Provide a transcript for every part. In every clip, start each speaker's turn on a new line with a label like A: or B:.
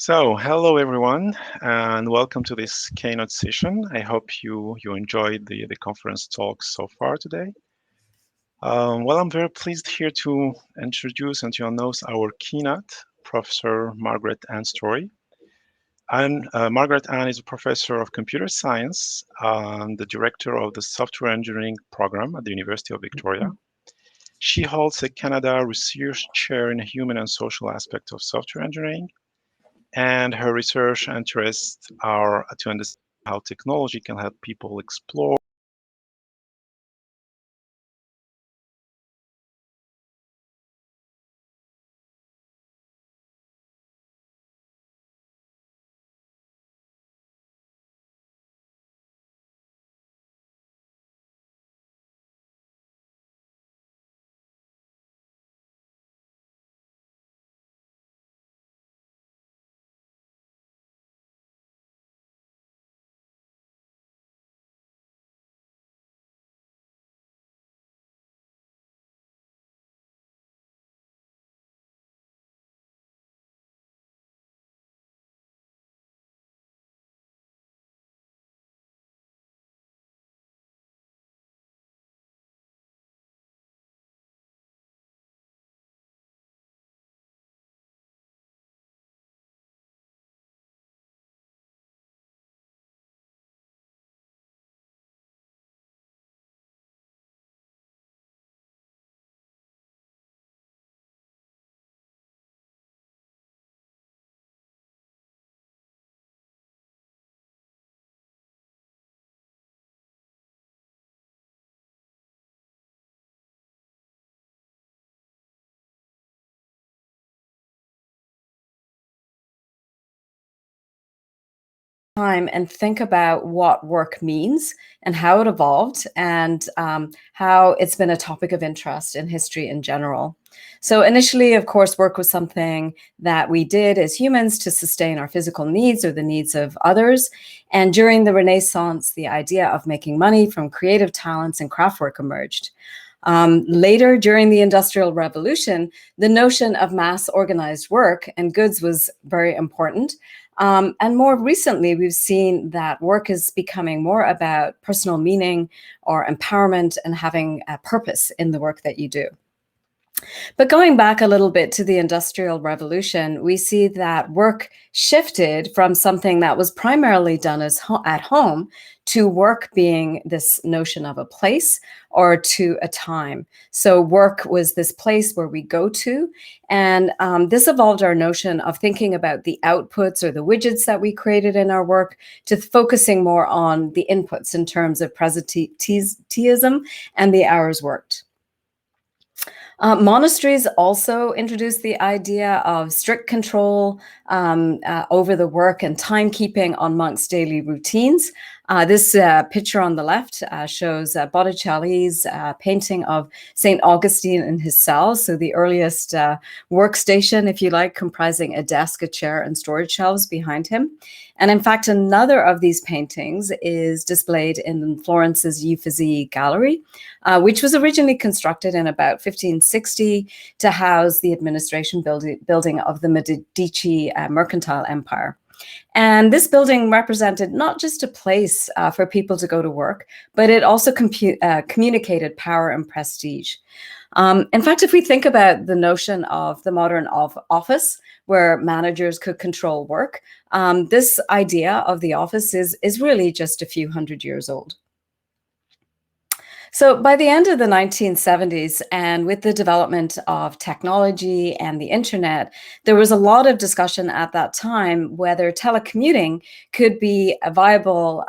A: Hello everyone, and welcome to this keynote session. I hope you enjoyed the conference talk so far today. I'm very pleased here to introduce and to announce our keynote, Professor Margaret-Anne Storey. Margaret-Anne is a professor of computer science and the director of the software engineering program at the University of Victoria. She holds a Canada Research Chair in human and social aspects of software engineering, and her research interests are to understand how technology can help people explore
B: time and think about what work means and how it evolved and how it's been a topic of interest in history in general. So initially, of course, work was something that we did as humans to sustain our physical needs or the needs of others. And during the Renaissance, the idea of making money from creative talents and craftwork emerged. Later, during the Industrial Revolution, the notion of mass organized work and goods was very important. And more recently, we've seen that work is becoming more about personal meaning or empowerment and having a purpose in the work that you do. But going back a little bit to the Industrial Revolution, we see that work shifted from something that was primarily done at home to work being this notion of a place or to a time. So work was this place where we go to, and this evolved our notion of thinking about the outputs or the widgets that we created in our work to focusing more on the inputs in terms of presenteeism and the hours worked. Monasteries also introduced the idea of strict control over the work and timekeeping on monks' daily routines. This picture on the left shows Botticelli's painting of St. Augustine in his cell, so the earliest workstation, if you like, comprising a desk, a chair, and storage shelves behind him. And in fact, another of these paintings is displayed in Florence's Uffizi Gallery, which was originally constructed in about 1560 to house the administration building of the Medici mercantile empire. And this building represented not just a place for people to go to work, but it also communicated power and prestige. In fact, if we think about the notion of the modern office, where managers could control work, this idea of the office is really just a few hundred years old. So by the end of the 1970s, and with the development of technology and the internet, there was a lot of discussion at that time whether telecommuting could be a viable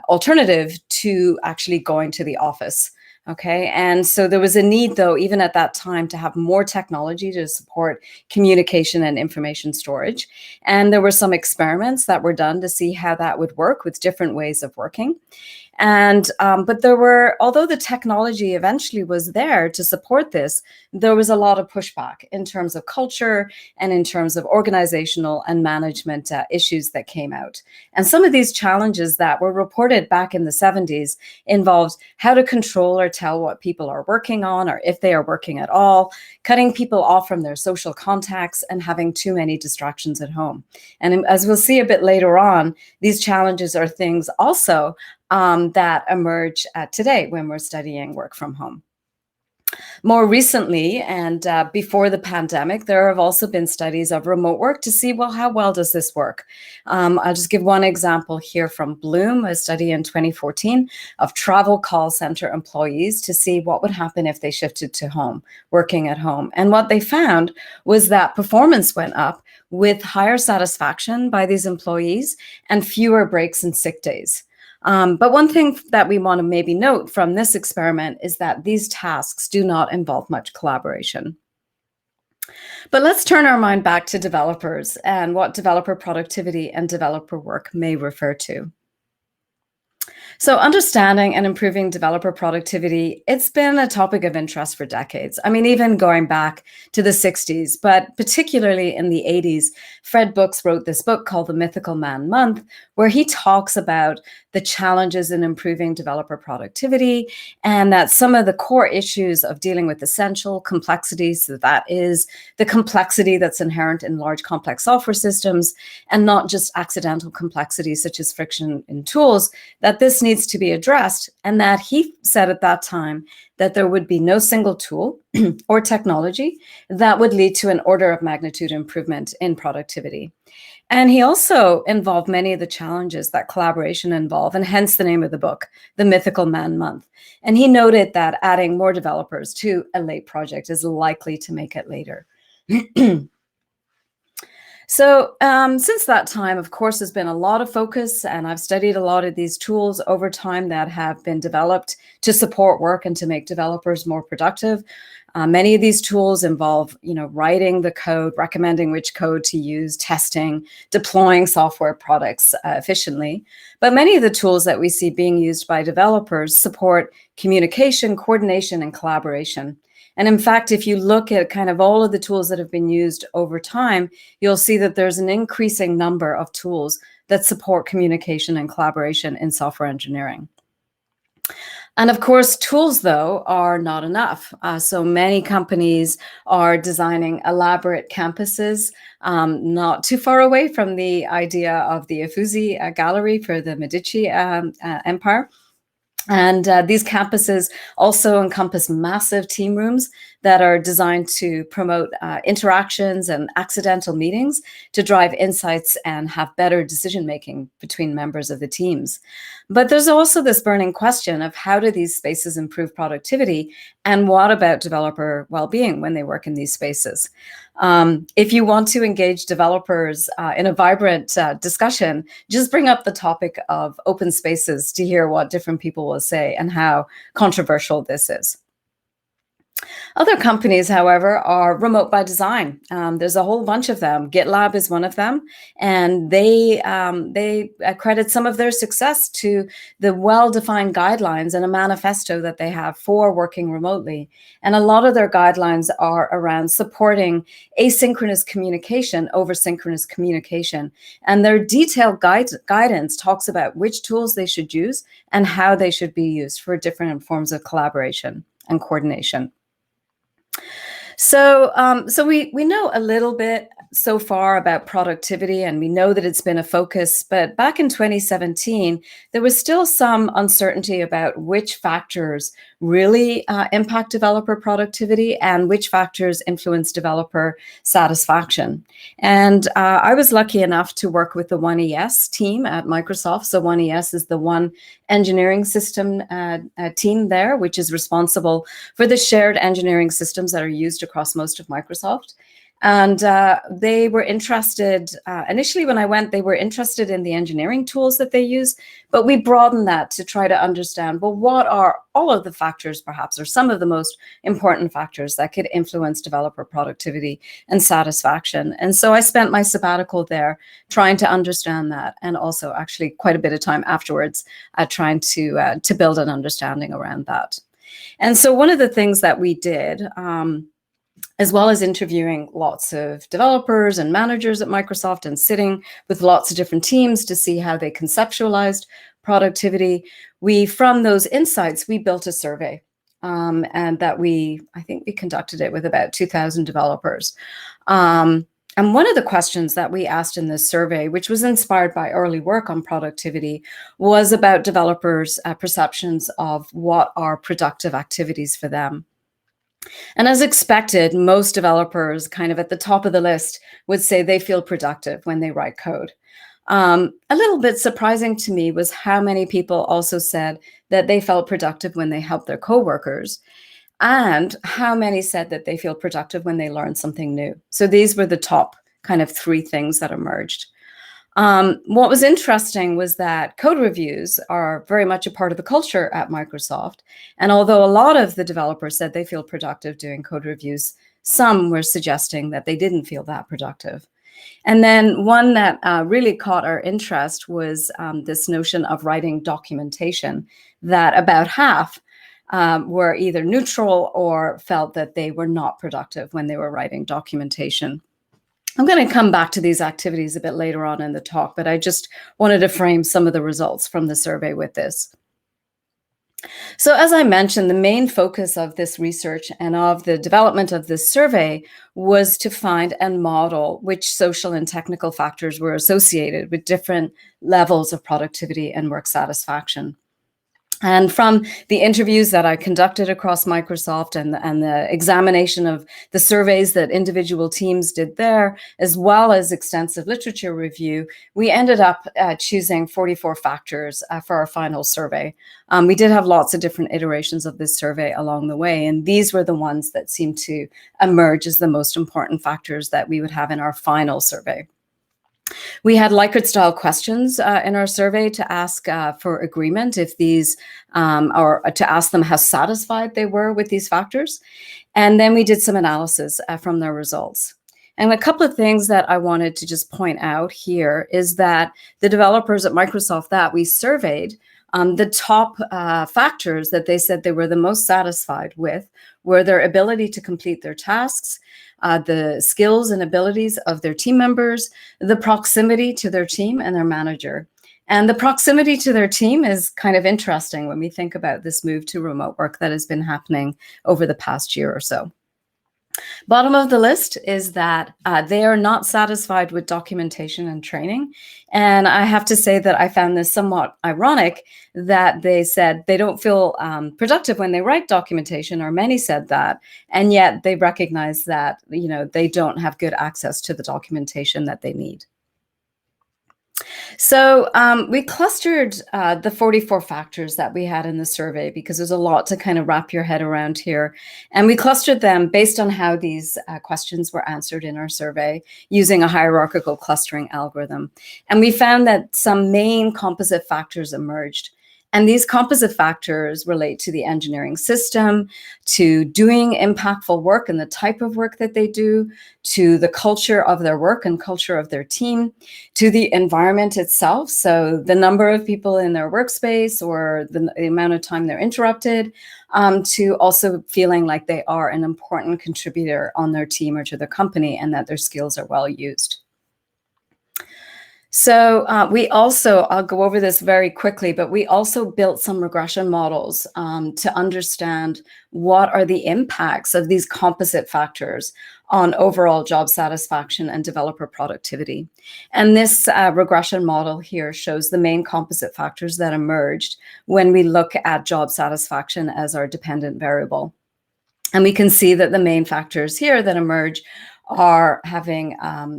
B: alternative to actually going to the office. Okay, and so there was a need, though, even at that time, to have more technology to support communication and information storage. And there were some experiments that were done to see how that would work with different ways of working. And but there were, although the technology eventually was there to support this, there was a lot of pushback in terms of culture and in terms of organizational and management issues that came out. And some of these challenges that were reported back in the 70s involved how to control or tell what people are working on, or if they are working at all, cutting people off from their social contacts, and having too many distractions at home. And as we'll see a bit later on, these challenges are things also that emerge today when we're studying work from home. More recently, and before the pandemic, there have also been studies of remote work to see, well, how well does this work? I'll just give one example here from Bloom, a study in 2014 of travel call center employees to see what would happen if they shifted to home, working at home. And what they found was that performance went up with higher satisfaction by these employees and fewer breaks and sick days. But one thing that we want to maybe note from this experiment is that these tasks do not involve much collaboration. But let's turn our mind back to developers and what developer productivity and developer work may refer to. So understanding and improving developer productivity, it's been a topic of interest for decades. I mean, even going back to the 60s, but particularly in the 80s, Fred Brooks wrote this book called The Mythical Man Month, where he talks about the challenges in improving developer productivity, and that some of the core issues of dealing with essential complexities, so that is the complexity that's inherent in large complex software systems, and not just accidental complexities such as friction in tools, that this needs to be addressed. And that he said at that time that there would be no single tool or technology that would lead to an order of magnitude improvement in productivity. And he also involved many of the challenges that collaboration involve, and hence the name of the book, The Mythical Man Month. And he noted that adding more developers to a late project is likely to make it later. So since that time, of course, there's been a lot of focus, and I've studied a lot of these tools over time that have been developed to support work and to make developers more productive. Many of these tools involve, writing the code, recommending which code to use, testing, deploying software products efficiently. But many of the tools that we see being used by developers support communication, coordination, and collaboration. And in fact, if you look at kind of all of the tools that have been used over time, you'll see that there's an increasing number of tools that support communication and collaboration in software engineering. And of course, tools, though, are not enough. So many companies are designing elaborate campuses, not too far away from the idea of the Uffizi Gallery for the Medici Empire. And these campuses also encompass massive team rooms that are designed to promote interactions and accidental meetings to drive insights and have better decision-making between members of the teams. But there's also this burning question of how do these spaces improve productivity, and what about developer well-being when they work in these spaces? If you want to engage developers in a vibrant discussion, just bring up the topic of open spaces to hear what different people will say and how controversial this is. Other companies, however, are remote by design. There's a whole bunch of them. GitLab is one of them, and they credit some of their success to the well-defined guidelines and a manifesto that they have for working remotely. And a lot of their guidelines are around supporting asynchronous communication over synchronous communication. And their detailed guidance talks about which tools they should use and how they should be used for different forms of collaboration and coordination. So we know a little bit so far about productivity, and we know that it's been a focus, but back in 2017, there was still some uncertainty about which factors really impact developer productivity and which factors influence developer satisfaction. And I was lucky enough to work with the 1ES team at Microsoft. So 1ES is the One Engineering System team there, which is responsible for the shared engineering systems that are used across most of Microsoft. And they were interested, initially when I went, they were interested in the engineering tools that they use, but we broadened that to try to understand, well, what are all of the factors perhaps, or some of the most important factors that could influence developer productivity and satisfaction. And so I spent my sabbatical there trying to understand that, and also actually quite a bit of time afterwards trying to build an understanding around that. And so one of the things that we did, as well as interviewing lots of developers and managers at Microsoft and sitting with lots of different teams to see how they conceptualized productivity, from those insights, we built a survey. And that I think we conducted it with about 2,000 developers. And one of the questions that we asked in this survey, which was inspired by early work on productivity, was about developers' perceptions of what are productive activities for them. And as expected, most developers kind of at the top of the list would say they feel productive when they write code. A little bit surprising to me was how many people also said that they felt productive when they helped their coworkers, and how many said that they feel productive when they learn something new. So these were the top kind of 3 things that emerged. What was interesting was that code reviews are very much a part of the culture at Microsoft. And although a lot of the developers said they feel productive doing code reviews, some were suggesting that they didn't feel that productive. And then one that really caught our interest was this notion of writing documentation, that about half were either neutral or felt that they were not productive when they were writing documentation. I'm going to come back to these activities a bit later on in the talk, but I just wanted to frame some of the results from the survey with this. So as I mentioned, the main focus of this research and of the development of this survey was to find and model which social and technical factors were associated with different levels of productivity and work satisfaction. And from the interviews that I conducted across Microsoft and the examination of the surveys that individual teams did there, as well as extensive literature review, we ended up choosing 44 factors for our final survey. We did have lots of different iterations of this survey along the way, and these were the ones that seemed to emerge as the most important factors that we would have in our final survey. We had Likert-style questions in our survey to ask for agreement if these, or to ask them how satisfied they were with these factors. And then we did some analysis from their results. And a couple of things that I wanted to just point out here is that the developers at Microsoft that we surveyed, the top factors that they said they were the most satisfied with were their ability to complete their tasks, the skills and abilities of their team members, the proximity to their team and their manager. And the proximity to their team is kind of interesting when we think about this move to remote work that has been happening over the past year or so. Bottom of the list is that they are not satisfied with documentation and training. And I have to say that I found this somewhat ironic that they said they don't feel productive when they write documentation, or many said that, and yet they recognize that, you know, they don't have good access to the documentation that they need. So we clustered the 44 factors that we had in the survey because there's a lot to kind of wrap your head around here. And we clustered them based on how these questions were answered in our survey using a hierarchical clustering algorithm. And we found that some main composite factors emerged. And these composite factors relate to the engineering system, to doing impactful work and the type of work that they do, to the culture of their work and culture of their team, to the environment itself. So the number of people in their workspace or the amount of time they're interrupted, to also feeling like they are an important contributor on their team or to the company and that their skills are well used. So we also, I'll go over this very quickly, but we also built some regression models to understand what are the impacts of these composite factors on overall job satisfaction and developer productivity. And this regression model here shows the main composite factors that emerged when we look at job satisfaction as our dependent variable. And we can see that the main factors here that emerge are having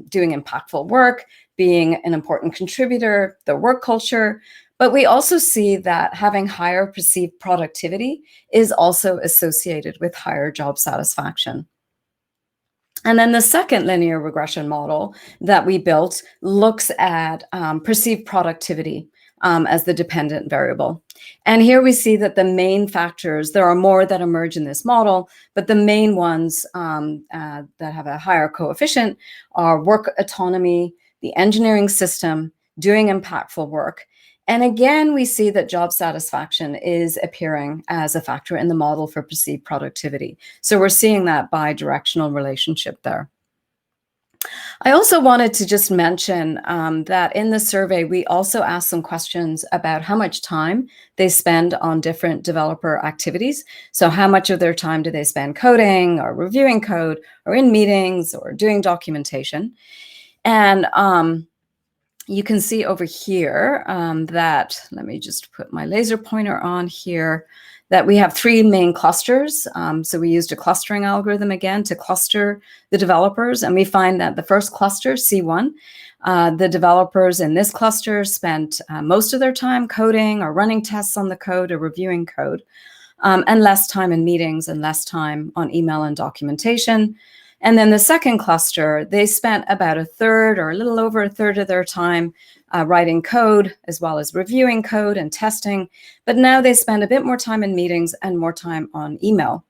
B: doing impactful work, being an important contributor, the work culture, but we also see that having higher perceived productivity is also associated with higher job satisfaction. And then the second linear regression model that we built looks at perceived productivity as the dependent variable. And here we see that the main factors, there are more that emerge in this model, but the main ones that have a higher coefficient are work autonomy, the engineering system, doing impactful work. And again, we see that job satisfaction is appearing as a factor in the model for perceived productivity. So we're seeing that bi-directional relationship there. I also wanted to just mention that in the survey, we also asked some questions about how much time they spend on different developer activities. So how much of their time do they spend coding or reviewing code or in meetings or doing documentation? And you can see over here that, let me just put my laser pointer on here, that we have three main clusters. So we used a clustering algorithm again to cluster the developers. And we find that the first cluster, C1, the developers in this cluster spent most of their time coding or running tests on the code or reviewing code, and less time in meetings and less time on email and documentation. And then the second cluster, they spent about a third or a little over a third of their time writing code, as well as reviewing code and testing. But now they spend a bit more time in meetings and more time on email.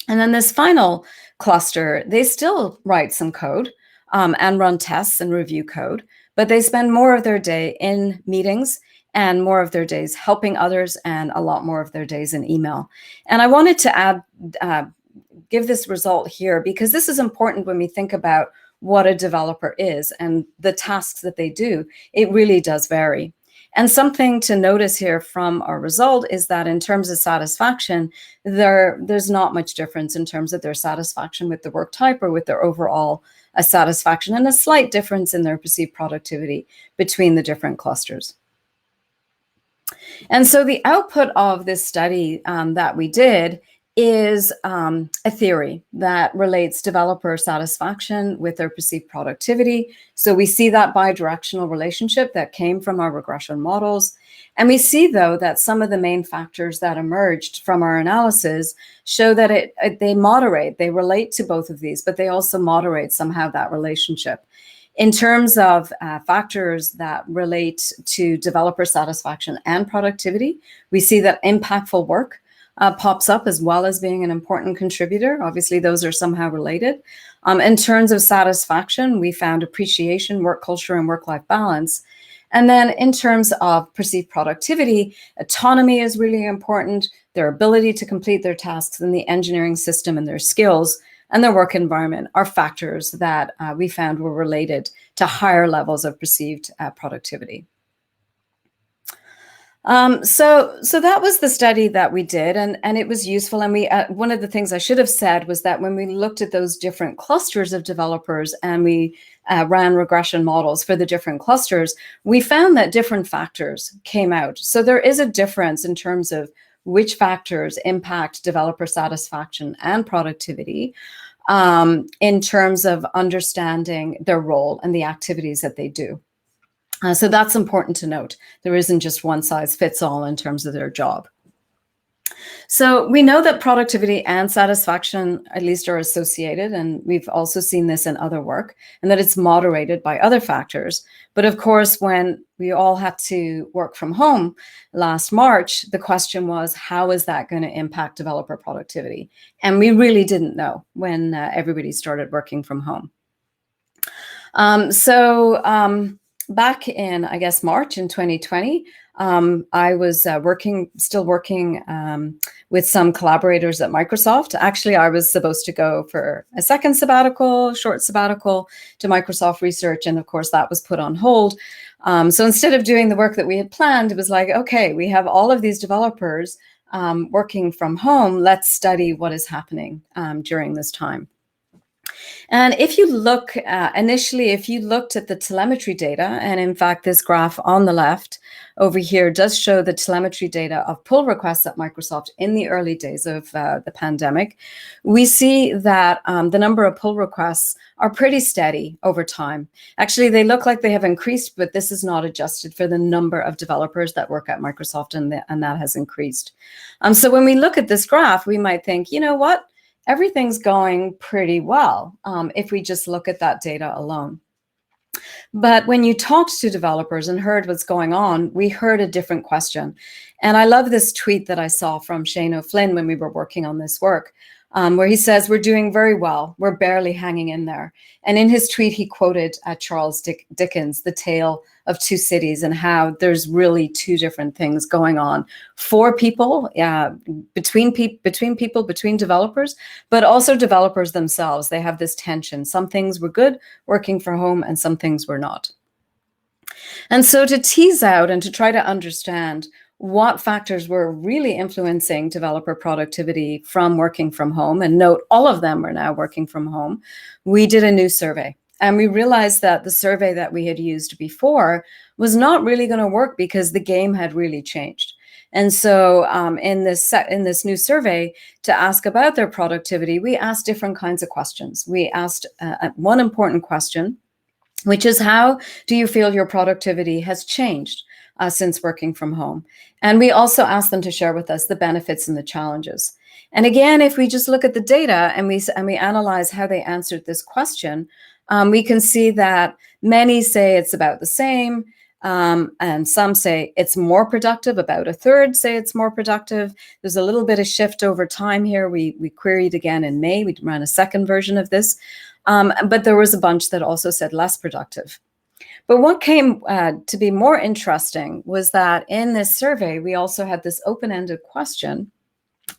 B: And then this final cluster, they still write some code and run tests and review code, but they spend more of their day in meetings and more of their days helping others and a lot more of their days in email. And I wanted to give this result here because this is important when we think about what a developer is and the tasks that they do. It really does vary. And something to notice here from our result is that in terms of satisfaction, there's not much difference in terms of their satisfaction with the work type or with their overall satisfaction, and a slight difference in their perceived productivity between the different clusters. And so the output of this study that we did is a theory that relates developer satisfaction with their perceived productivity. So we see that bi-directional relationship that came from our regression models. And we see, though, that some of the main factors that emerged from our analysis show that they moderate, they relate to both of these, but they also moderate somehow that relationship. In terms of factors that relate to developer satisfaction and productivity, we see that impactful work pops up as well as being an important contributor. Obviously, those are somehow related. In terms of satisfaction, we found appreciation, work culture, and work-life balance. And then in terms of perceived productivity, autonomy is really important, their ability to complete their tasks in the engineering system and their skills and their work environment are factors that we found were related to higher levels of perceived productivity. So that was the study that we did, and it was useful. And we one of the things I should have said was that when we looked at those different clusters of developers and we ran regression models for the different clusters, we found that different factors came out. So there is a difference in terms of which factors impact developer satisfaction and productivity in terms of understanding their role and the activities that they do. So that's important to note. There isn't just one size fits all in terms of their job. So we know that productivity and satisfaction at least are associated, and we've also seen this in other work, and that it's moderated by other factors. But of course, when we all had to work from home last March, the question was, how is that going to impact developer productivity? And we really didn't know when everybody started working from home. Back in, I guess, March in 2020, I was still working with some collaborators at Microsoft. Actually, I was supposed to go for a second short sabbatical to Microsoft Research. And of course, that was put on hold. So instead of doing the work that we had planned, it was like, okay, we have all of these developers working from home. Let's study what is happening during this time. And if you look initially, if you looked at the telemetry data, and in fact, this graph on the left over here does show the telemetry data of pull requests at Microsoft in the early days of the pandemic, we see that the number of pull requests are pretty steady over time. Actually, they look like they have increased, but this is not adjusted for the number of developers that work at Microsoft, and that has increased. So when we look at this graph, we might think, you know what? everything's going pretty well if we just look at that data alone. But when you talked to developers and heard what's going on, we heard a different question. And I love this tweet that I saw from Shane O'Flynn when we were working on this work, where he says, "We're doing very well. We're barely hanging in there." And in his tweet, he quoted Charles Dickens' The Tale of Two Cities, and how there's really two different things going on for people, between people, between developers, but also developers themselves. They have this tension. Some things were good working from home and some things were not. And so to tease out and to try to understand what factors were really influencing developer productivity from working from home, and note all of them are now working from home, we did a new survey. And we realized that the survey that we had used before was not really going to work because the game had really changed. And so in this new survey, to ask about their productivity, we asked different kinds of questions. We asked one important question, which is, how do you feel your productivity has changed since working from home? And we also asked them to share with us the benefits and the challenges. And again, if we just look at the data and we analyze how they answered this question, we can see that many say it's about the same, and some say it's more productive. About a third say it's more productive. There's a little bit of shift over time here. We queried again in May. We ran a second version of this, but there was a bunch that also said less productive. But what came to be more interesting was that in this survey, we also had this open-ended question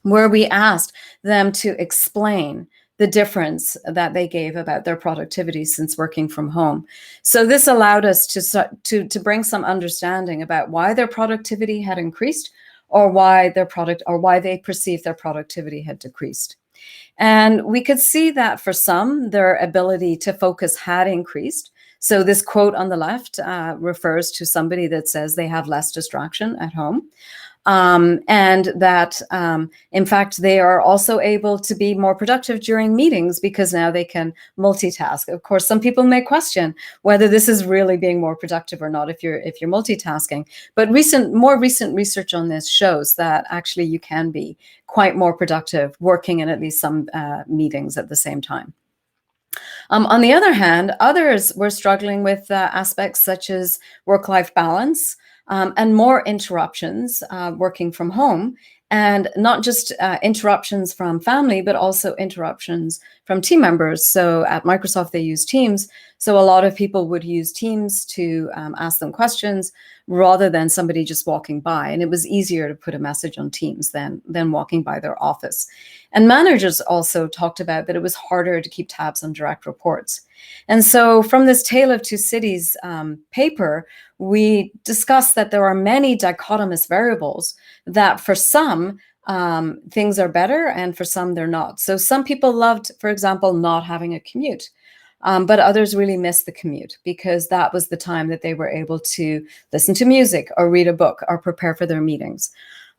B: where we asked them to explain the difference that they gave about their productivity since working from home. So this allowed us to bring some understanding about why their productivity had increased, or why they perceived their productivity had decreased. And we could see that for some, their ability to focus had increased. So this quote on the left refers to somebody that says they have less distraction at home. And that, in fact, they are also able to be more productive during meetings because now they can multitask. Of course, some people may question whether this is really being more productive or not if you're multitasking. But more recent research on this shows that actually you can be quite more productive working in at least some meetings at the same time. On the other hand, others were struggling with aspects such as work-life balance, and more interruptions working from home, and not just interruptions from family, but also interruptions from team members. So at Microsoft, they use Teams. So a lot of people would use Teams to ask them questions rather than somebody just walking by. And it was easier to put a message on Teams than walking by their office. And managers also talked about that it was harder to keep tabs on direct reports. And so from this Tale of Two Cities paper, we discussed that there are many dichotomous variables that for some things are better and for some they're not. So some people loved, for example, not having a commute. But others really missed the commute because that was the time that they were able to listen to music or read a book or prepare for their meetings.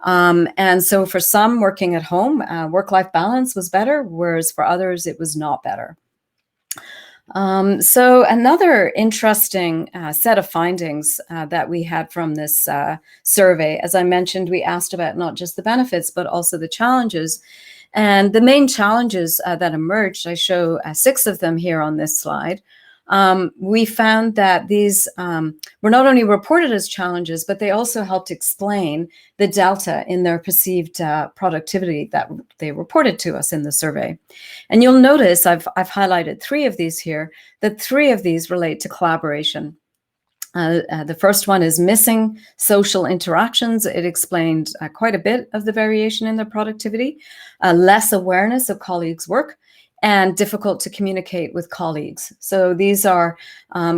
B: And so for some working at home, work-life balance was better, whereas for others, it was not better. So another interesting set of findings that we had from this survey, as I mentioned, we asked about not just the benefits, but also the challenges. And the main challenges that emerged, I show 6 of them here on this slide. We found that these were not only reported as challenges, but they also helped explain the delta in their perceived productivity that they reported to us in the survey. And you'll notice I've highlighted 3 of these here, that 3 of these relate to collaboration. The first one is missing social interactions. It explained quite a bit of the variation in their productivity, less awareness of colleagues' work, and difficult to communicate with colleagues. So these are,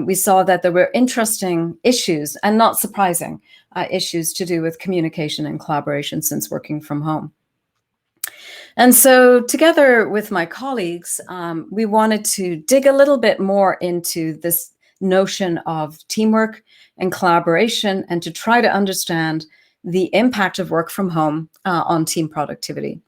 B: we saw that there were interesting issues and not surprising issues to do with communication and collaboration since working from home. And so together with my colleagues, we wanted to dig a little bit more into this notion of teamwork and collaboration and to try to understand the impact of work from home on team productivity.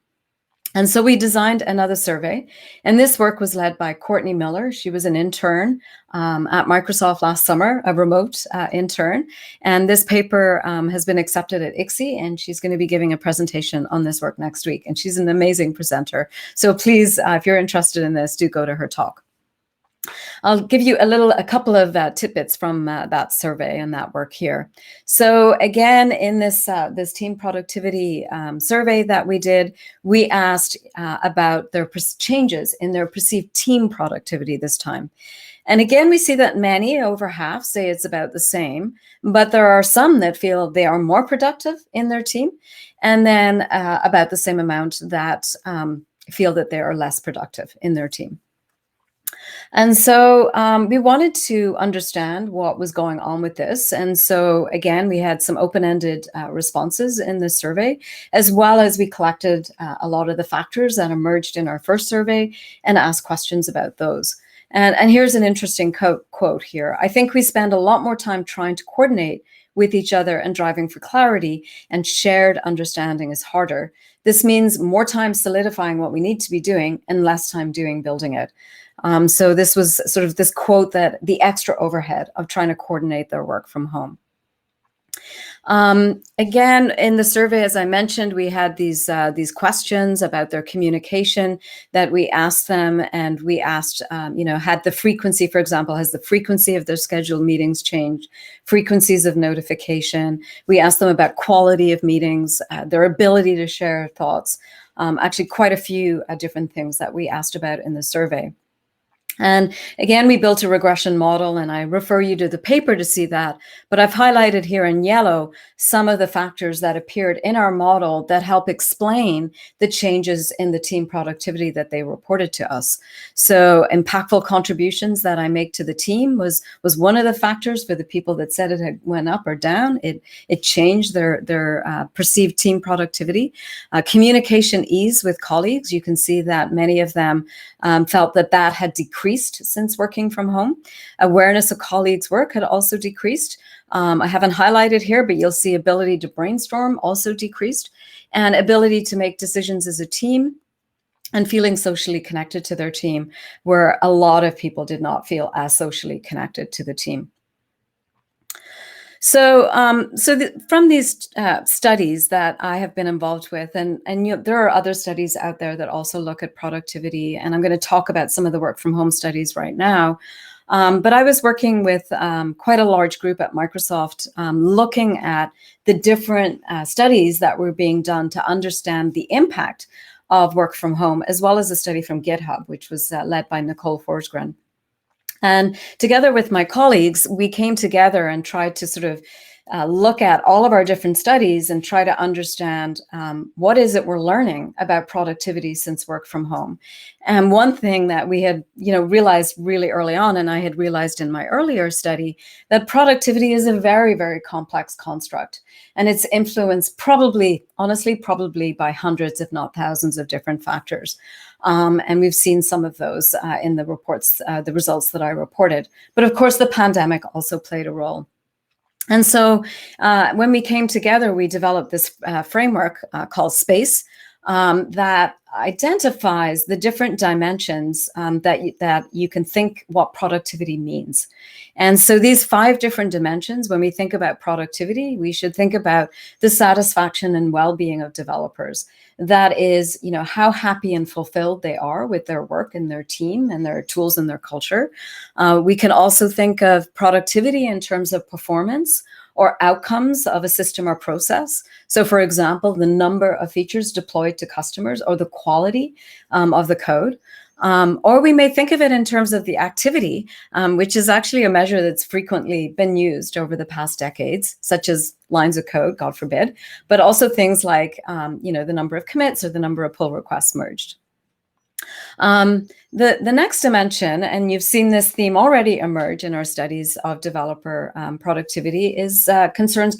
B: And so we designed another survey, and this work was led by Courtney Miller. She was an intern at Microsoft last summer, a remote intern. And this paper has been accepted at ICSE, and she's going to be giving a presentation on this work next week. And she's an amazing presenter. So please, if you're interested in this, do go to her talk. I'll give you a couple of tidbits from that survey and that work here. So again, in this team productivity survey that we did, we asked about their changes in their perceived team productivity this time. And again, we see that many, over half, say it's about the same, but there are some that feel they are more productive in their team, and then about the same amount that feel that they are less productive in their team. And so we wanted to understand what was going on with this. And so again, we had some open-ended responses in this survey, as well as we collected a lot of the factors that emerged in our first survey and asked questions about those. And here's an interesting quote here. I think we spend a lot more time trying to coordinate with each other and driving for clarity, and shared understanding is harder. This means more time solidifying what we need to be doing and less time building it. So this was sort of this quote that the extra overhead of trying to coordinate their work from home. Again, in the survey, as I mentioned, we had these questions about their communication that we asked them, and we asked, had the frequency, for example, has the frequency of their scheduled meetings changed, frequencies of notification. We asked them about quality of meetings, their ability to share thoughts, actually quite a few different things that we asked about in the survey. And again, we built a regression model, and I refer you to the paper to see that. But I've highlighted here in yellow some of the factors that appeared in our model that help explain the changes in the team productivity that they reported to us. So impactful contributions that I make to the team was one of the factors for the people that said it had went up or down. It changed their perceived team productivity. Communication ease with colleagues. You can see that many of them felt that had decreased since working from home. Awareness of colleagues' work had also decreased. I haven't highlighted here, but you'll see ability to brainstorm also decreased, and ability to make decisions as a team and feeling socially connected to their team, where a lot of people did not feel as socially connected to the team. So, from these studies that I have been involved with, and there are other studies out there that also look at productivity, and I'm going to talk about some of the work from home studies right now. But I was working with quite a large group at Microsoft, looking at the different studies that were being done to understand the impact of work from home, as well as a study from GitHub, which was led by Nicole Forsgren. And together with my colleagues, we came together and tried to sort of look at all of our different studies and try to understand what is it we're learning about productivity since work from home. And one thing that we had, realized really early on, and I had realized in my earlier study, that productivity is a very, very complex construct. And it's influenced probably by hundreds, if not thousands, of different factors. And we've seen some of those in the reports, the results that I reported. But of course, the pandemic also played a role. And so when we came together, we developed this framework called SPACE that identifies the different dimensions that you can think what productivity means. And so these 5 different dimensions, when we think about productivity, we should think about the satisfaction and well-being of developers. That is, how happy and fulfilled they are with their work and their team and their tools and their culture. We can also think of productivity in terms of performance or outcomes of a system or process. So for example, the number of features deployed to customers or the quality of the code. Or we may think of it in terms of the activity, which is actually a measure that's frequently been used over the past decades, such as lines of code, God forbid, but also things like, the number of commits or the number of pull requests merged. The next dimension, and you've seen this theme already emerge in our studies of developer productivity, is concerns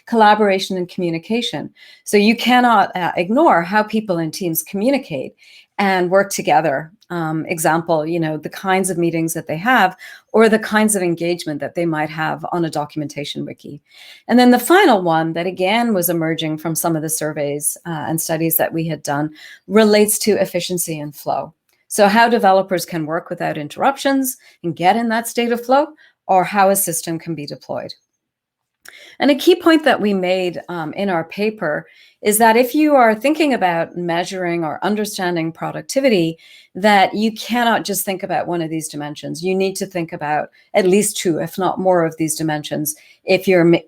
B: collaboration and communication. So you cannot ignore how people in teams communicate and work together example, the kinds of meetings that they have or the kinds of engagement that they might have on a documentation wiki. And then the final one that again was emerging from some of the surveys and studies that we had done relates to efficiency and flow. So how developers can work without interruptions and get in that state of flow, or how a system can be deployed. And a key point that we made in our paper is that if you are thinking about measuring or understanding productivity, that you cannot just think about one of these dimensions. You need to think about at least two, if not more, of these dimensions. If you're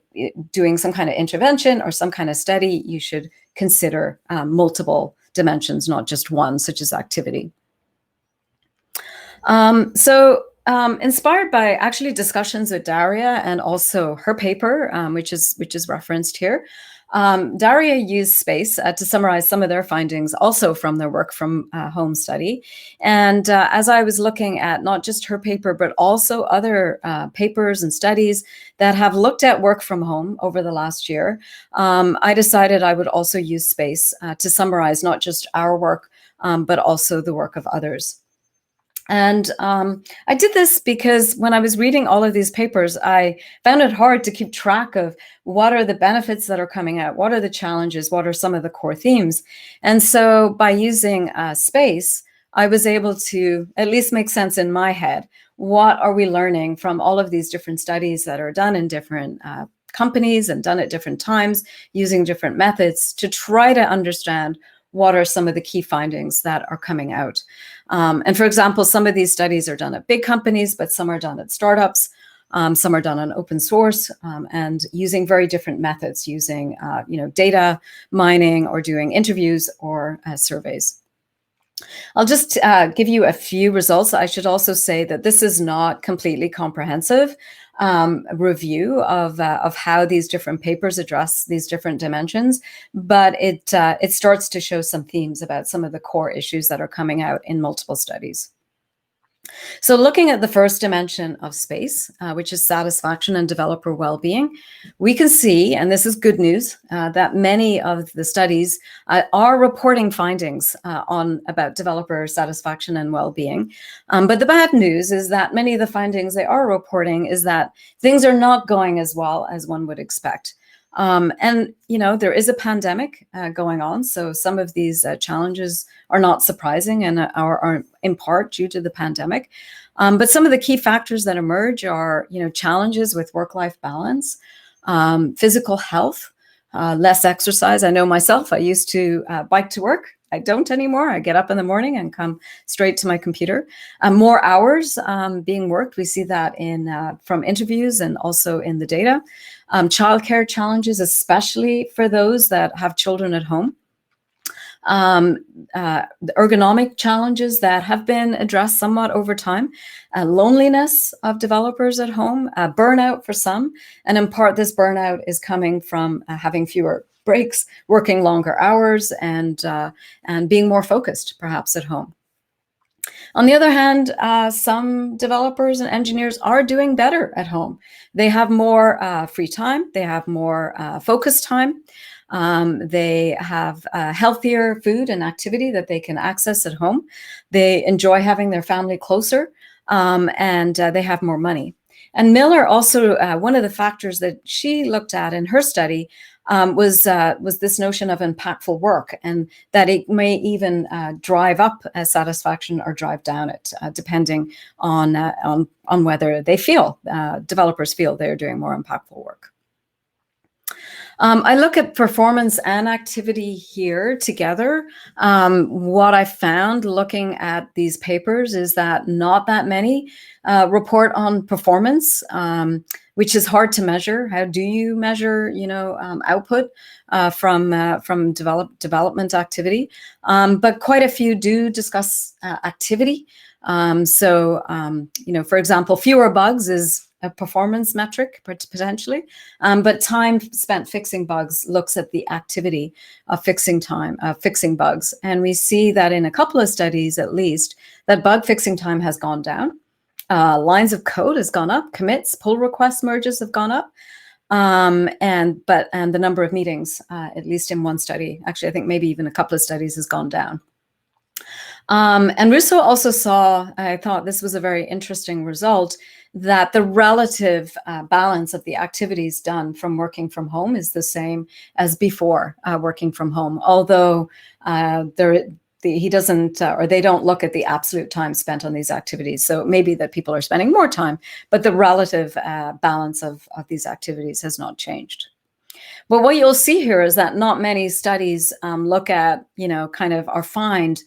B: doing some kind of intervention or some kind of study, you should consider multiple dimensions, not just one, such as activity. Inspired by actually discussions with Daria and also her paper, which is referenced here, Daria used SPACE to summarize some of their findings also from their work from home study. And as I was looking at not just her paper, but also other papers and studies that have looked at work from home over the last year, I decided I would also use SPACE to summarize not just our work, but also the work of others. And I did this because when I was reading all of these papers, I found it hard to keep track of what are the benefits that are coming out, what are the challenges, what are some of the core themes. And so by using SPACE, I was able to at least make sense in my head. What are we learning from all of these different studies that are done in different companies and done at different times using different methods to try to understand what are some of the key findings that are coming out. And for example, some of these studies are done at big companies, but some are done at startups. Some are done on open source and using very different methods, using data mining or doing interviews or surveys. I'll just give you a few results. I should also say that this is not completely comprehensive review of how these different papers address these different dimensions, but it starts to show some themes about some of the core issues that are coming out in multiple studies. So looking at the first dimension of SPACE, which is satisfaction and developer well-being, we can see, and this is good news, that many of the studies are reporting findings about developer satisfaction and well-being. But the bad news is that many of the findings they are reporting is that things are not going as well as one would expect. And, there is a pandemic going on. So some of these challenges are not surprising and are in part due to the pandemic. But some of the key factors that emerge are, challenges with work-life balance, physical health, less exercise. I know myself, I used to bike to work. I don't anymore. I get up in the morning and come straight to my computer. More hours being worked. We see that from interviews and also in the data. Childcare challenges, especially for those that have children at home. The ergonomic challenges that have been addressed somewhat over time, loneliness of developers at home, burnout for some, and in part this burnout is coming from having fewer breaks, working longer hours, and being more focused perhaps at home. On the other hand, some developers and engineers are doing better at home. They have more free time, they have more focus time, they have healthier food and activity that they can access at home. They enjoy having their family closer, and they have more money. And Miller also, one of the factors that she looked at in her study was this notion of impactful work, and that it may even drive up satisfaction or drive down it, depending on whether they developers feel they're doing more impactful work. I look at performance and activity here together. What I found looking at these papers is that not that many report on performance, which is hard to measure. How do you measure, output from development activity? But quite a few do discuss activity. For example, fewer bugs is a performance metric potentially, but time spent fixing bugs looks at the activity of fixing bugs. And we see that in a couple of studies, at least, that bug fixing time has gone down. Lines of code has gone up, commits, pull requests, merges have gone up. And the number of meetings, at least in one study, actually, I think maybe even a couple of studies has gone down. And Russo also saw, I thought this was a very interesting result, that the relative balance of the activities done from working from home is the same as before working from home, although he doesn't, or they don't look at the absolute time spent on these activities. So it may be that people are spending more time, but the relative balance of these activities has not changed. But what you'll see here is that not many studies look at, kind of or find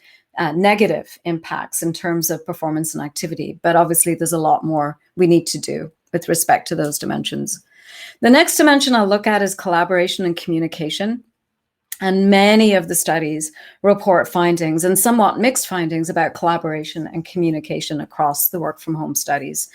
B: negative impacts in terms of performance and activity. But obviously, there's a lot more we need to do with respect to those dimensions. The next dimension I'll look at is collaboration and communication. And many of the studies report findings and somewhat mixed findings about collaboration and communication across the work from home studies.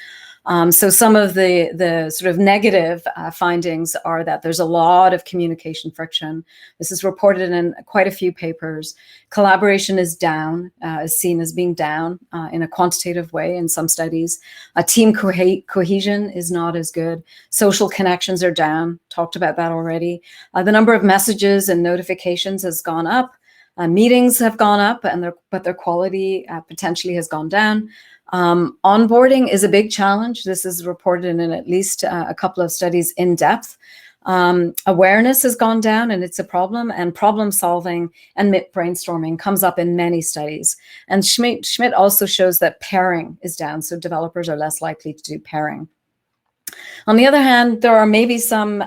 B: So some of the sort of negative findings are that there's a lot of communication friction. This is reported in quite a few papers. Collaboration is down, is seen as being down in a quantitative way in some studies. Team cohesion is not as good. Social connections are down. Talked about that already. The number of messages and notifications has gone up. Meetings have gone up, but their quality potentially has gone down. Onboarding is a big challenge. This is reported in at least a couple of studies in depth. Awareness has gone down, and it's a problem, and problem solving and brainstorming comes up in many studies. And Schmidt also shows that pairing is down, so developers are less likely to do pairing. On the other hand, there are maybe some,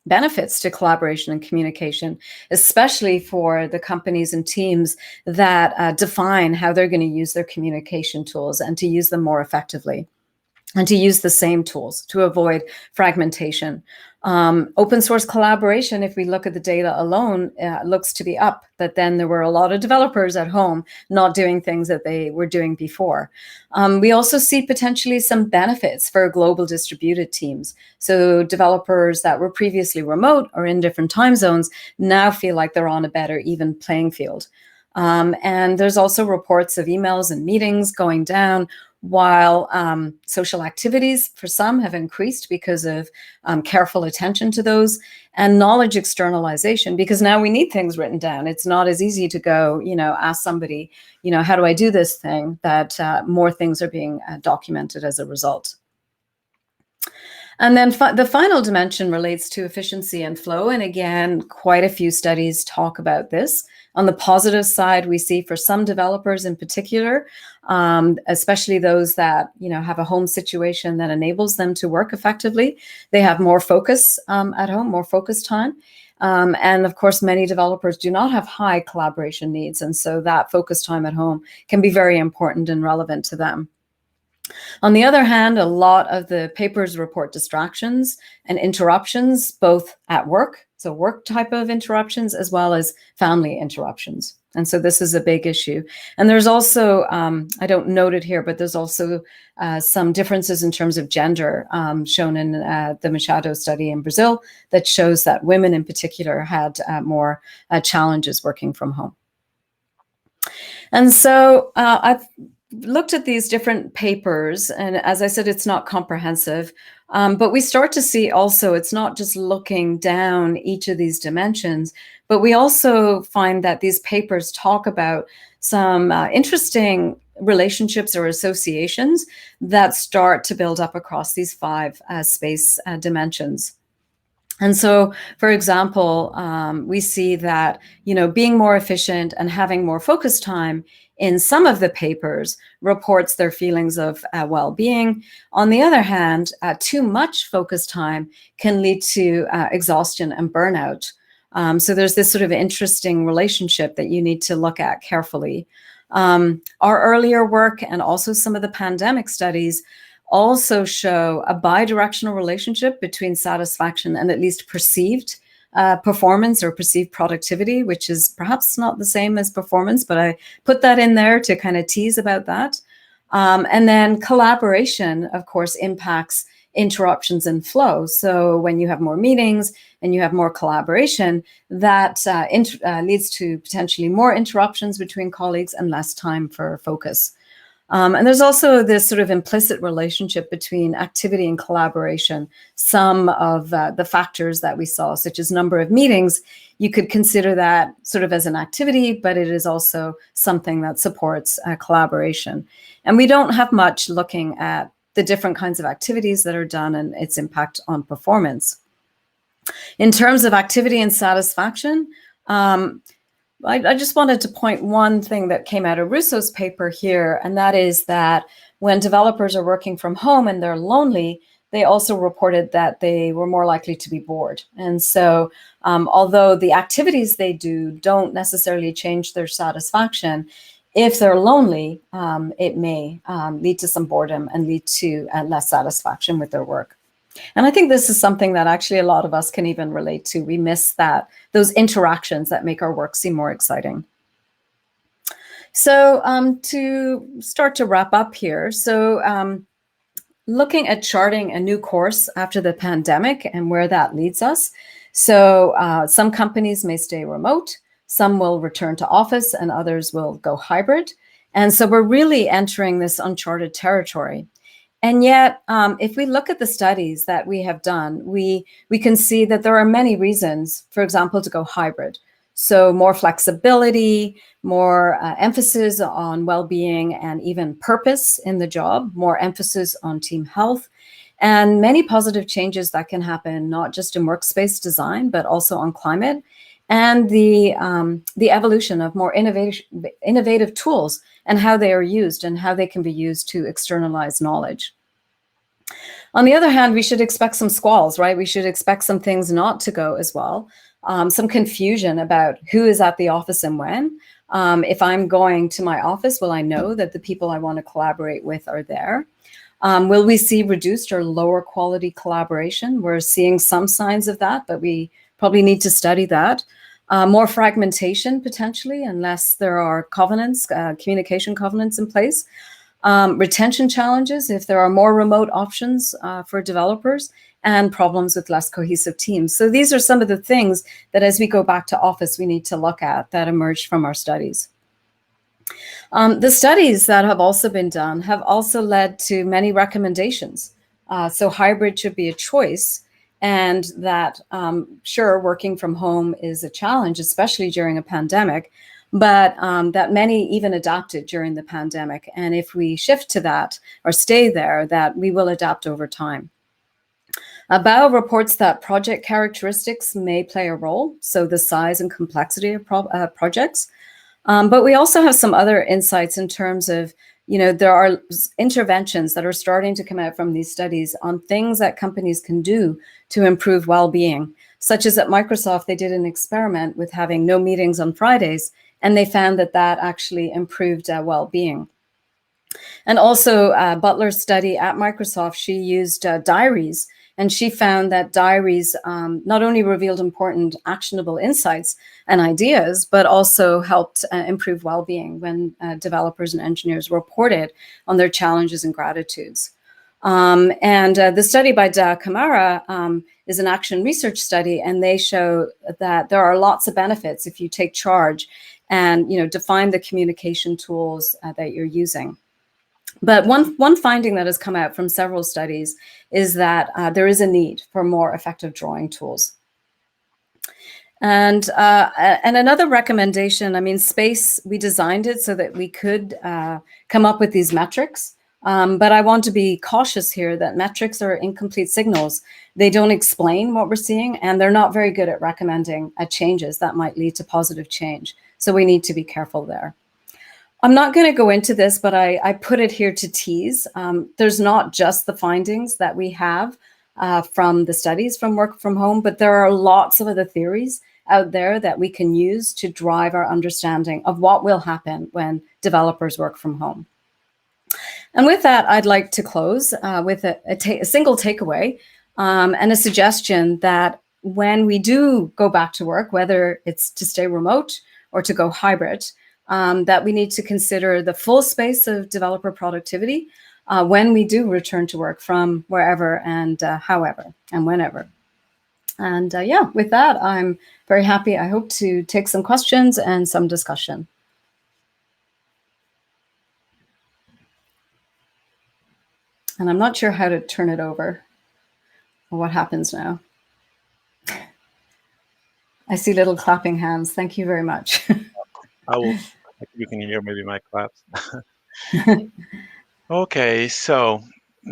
B: benefits to collaboration and communication, especially for the companies and teams that define how they're going to use their communication tools and to use them more effectively, and to use the same tools to avoid fragmentation. Open source collaboration, if we look at the data alone, looks to be up, but then there were a lot of developers at home not doing things that they were doing before. We also see potentially some benefits for global distributed teams. So developers that were previously remote or in different time zones now feel like they're on a better even playing field. And there's also reports of emails and meetings going down, while social activities for some have increased because of careful attention to those, and knowledge externalization, because now we need things written down. It's not as easy to go, ask somebody, how do I do this thing, that more things are being documented as a result. And then the final dimension relates to efficiency and flow. And again, quite a few studies talk about this. On the positive side, we see for some developers in particular, especially those that have a home situation that enables them to work effectively, they have more focus at home, more focus time. And of course, many developers do not have high collaboration needs. And so that focus time at home can be very important and relevant to them. On the other hand, a lot of the papers report distractions and interruptions, both at work, so work type of interruptions, as well as family interruptions. And so this is a big issue. And there's also, I don't note it here, but there's also some differences in terms of gender shown in the Machado study in Brazil that shows that women in particular had more challenges working from home. And so I've looked at these different papers, and as I said, it's not comprehensive, but we start to see also it's not just looking down each of these dimensions, but we also find that these papers talk about some interesting relationships or associations that start to build up across these five space dimensions. And so, for example, we see that, being more efficient and having more focus time in some of the papers reports their feelings of well-being. On the other hand, too much focus time can lead to exhaustion and burnout. So there's this sort of interesting relationship that you need to look at carefully. Our earlier work and also some of the pandemic studies also show a bidirectional relationship between satisfaction and at least perceived performance or perceived productivity, which is perhaps not the same as performance, but I put that in there to kind of tease about that. And then collaboration, of course, impacts interruptions and flow. So when you have more meetings and you have more collaboration, that leads to potentially more interruptions between colleagues and less time for focus. And there's also this sort of implicit relationship between activity and collaboration. Some of the factors that we saw, such as number of meetings, you could consider that sort of as an activity, but it is also something that supports collaboration. And we don't have much looking at the different kinds of activities that are done and its impact on performance. In terms of activity and satisfaction, I just wanted to point one thing that came out of Russo's paper here, and that is that when developers are working from home and they're lonely, they also reported that they were more likely to be bored. And so although the activities they do don't necessarily change their satisfaction, if they're lonely, it may lead to some boredom and lead to less satisfaction with their work. And I think this is something that actually a lot of us can even relate to. We miss those interactions that make our work seem more exciting. So to start to wrap up here, so looking at charting a new course after the pandemic and where that leads us. So some companies may stay remote, some will return to office, and others will go hybrid. And so we're really entering this uncharted territory. And yet, if we look at the studies that we have done, we can see that there are many reasons, for example, to go hybrid. So more flexibility, more emphasis on well-being and even purpose in the job, more emphasis on team health, and many positive changes that can happen, not just in workspace design, but also on climate, and the evolution of more innovative tools and how they are used and how they can be used to externalize knowledge. On the other hand, we should expect some squalls, right? We should expect some things not to go as well. Some confusion about who is at the office and when. If I'm going to my office, will I know that the people I want to collaborate with are there? Will we see reduced or lower quality collaboration? We're seeing some signs of that, but we probably need to study that. More fragmentation potentially, unless there are covenants, communication covenants in place. Retention challenges if there are more remote options for developers, and problems with less cohesive teams. So these are some of the things that as we go back to office, we need to look at that emerged from our studies. The studies that have also been done have also led to many recommendations. So hybrid should be a choice, and that sure, working from home is a challenge, especially during a pandemic, but that many even adapted during the pandemic. And if we shift to that or stay there, that we will adapt over time. b.a reports that project characteristics may play a role, so the size and complexity of projects. But we also have some other insights in terms of, there are interventions that are starting to come out from these studies on things that companies can do to improve well-being, such as at Microsoft, they did an experiment with having no meetings on Fridays, and they found that that actually improved well-being. And also Butler's study at Microsoft, she used diaries, and she found that diaries not only revealed important actionable insights and ideas, but also helped improve well-being when developers and engineers reported on their challenges and gratitudes. The study by t.b.a. is an action research study, and they show that there are lots of benefits if you take charge and define the communication tools that you're using. But one finding that has come out from several studies is that there is a need for more effective drawing tools. And another recommendation, space, we designed it so that we could come up with these metrics. But I want to be cautious here that metrics are incomplete signals. They don't explain what we're seeing, and they're not very good at recommending changes that might lead to positive change. So we need to be careful there. I'm not going to go into this, but I put it here to tease. There's not just the findings that we have from the studies from work from home, but there are lots of other theories out there that we can use to drive our understanding of what will happen when developers work from home. And with that, I'd like to close with a single takeaway and a suggestion that when we do go back to work, whether it's to stay remote or to go hybrid, that we need to consider the full space of developer productivity when we do return to work from wherever and however and whenever. And yeah, with that, I'm very happy. I hope to take some questions and some discussion. And I'm not sure how to turn it over or what happens now. I see little clapping hands. Thank you very much.
A: I will. You can hear maybe my claps. Okay, so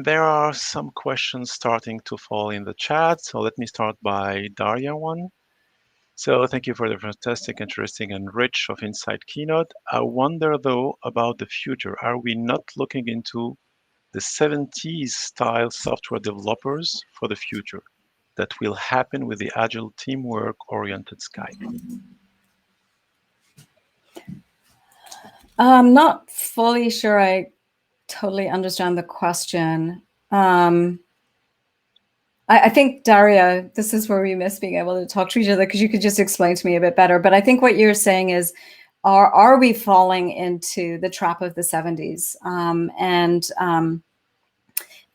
A: there are some questions starting to fall in the chat. So let me start by Daria one. So thank you for the fantastic, interesting, and rich of insight keynote. I wonder though about the future. Are we not looking into the 70s style software developers for the future that will happen with the agile teamwork oriented Skype?
B: I'm not fully sure I totally understand the question. I think, Daria, this is where we miss being able to talk to each other, because you could just explain to me a bit better. But I think what you're saying is, are we falling into the trap of the 70s